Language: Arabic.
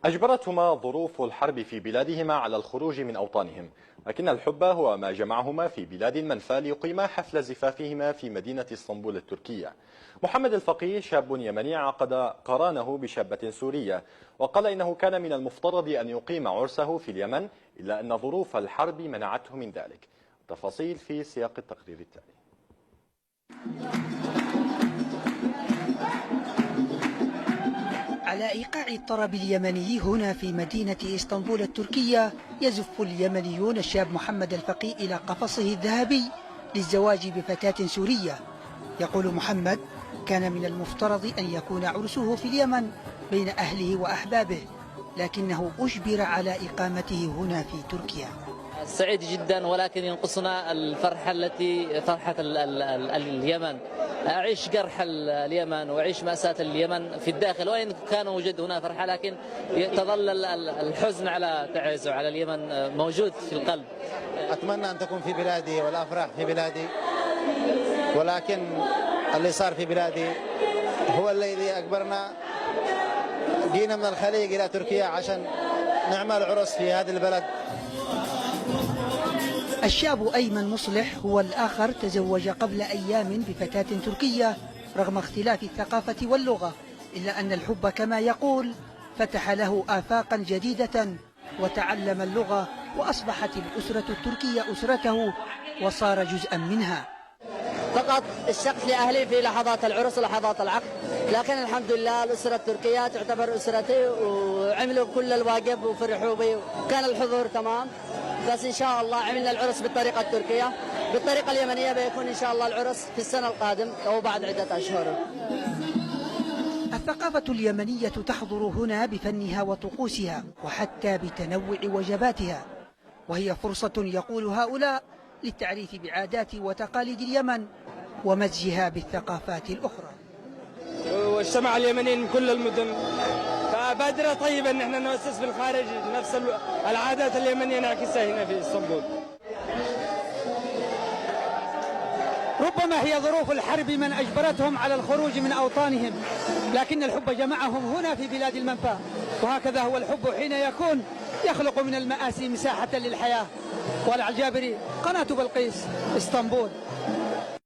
أجبرتهما ظروف الحرب في بلادهما على الخروج من أوطانهم، لكن الحب هو ما جمعهما في بلاد المنفى ليقيما حفل زفافهما في مدينة اسطنبول التركية. محمد الفقيه شاب يمني عقد قرانه بشابة سورية، وقال إنه كان من المفترض أن يقيم عرسه في اليمن، إلا أن ظروف الحرب منعته من ذلك. التفاصيل في سياق التقرير التالي. على إيقاع الطرب اليمني هنا في مدينة اسطنبول التركية، يزف اليمنيون الشاب محمد الفقيه إلى قفصه الذهبي للزواج بفتاة سورية. يقول محمد: كان من المفترض أن يكون عرسه في اليمن بين أهله وأحبابه، لكنه أجبر على إقامته هنا في تركيا. سعيد جدا، ولكن ينقصنا فرحة اليمن. أعيش جرح اليمن وأعيش مأساة اليمن في الداخل، وإن كان وجد هنا فرحة لكن تظل الحزن على تعز وعلى اليمن موجود في القلب. أتمنى أن تكون في بلادي والأفراح في بلادي، ولكن اللي صار في بلادي هو الذي أجبرنا. جينا من الخليج إلى تركيا عشان نعمل عرس في هذا البلد. الشاب أيمن مصلح هو الآخر، تزوج قبل أيام بفتاة تركية رغم اختلاف الثقافة واللغة، إلا أن الحب كما يقول فتح له آفاقا جديدة وتعلم اللغة، وأصبحت الأسرة التركية أسرته وصار جزءا منها. فقط اشتقت لأهلي في لحظات العرس ولحظات العقد، لكن الحمد لله الأسرة التركية تعتبر أسرتي، وعملوا كل الواجب وفرحوا بي وكان الحضور تمام. بس إن شاء الله عملنا العرس بالطريقة التركية. بالطريقة اليمنية بيكون إن شاء الله العرس في السنة القادم أو بعد عدة أشهر. الثقافة اليمنية تحضر هنا بفنها وطقوسها وحتى بتنوع وجباتها، وهي فرصة يقول هؤلاء للتعريف بعادات وتقاليد اليمن ومزجها بالثقافات الأخرى. واجتمع اليمنيين من كل المدن، فبادرة طيبة ان احنا نؤسس في الخارج نفس العادات اليمنية نعكسها هنا في اسطنبول. ربما هي ظروف الحرب من أجبرتهم على الخروج من أوطانهم، لكن الحب جمعهم هنا في بلاد المنفى، وهكذا هو الحب حين يكون يخلق من المآسي مساحة للحياة. والعجابري، قناة بلقيس، اسطنبول.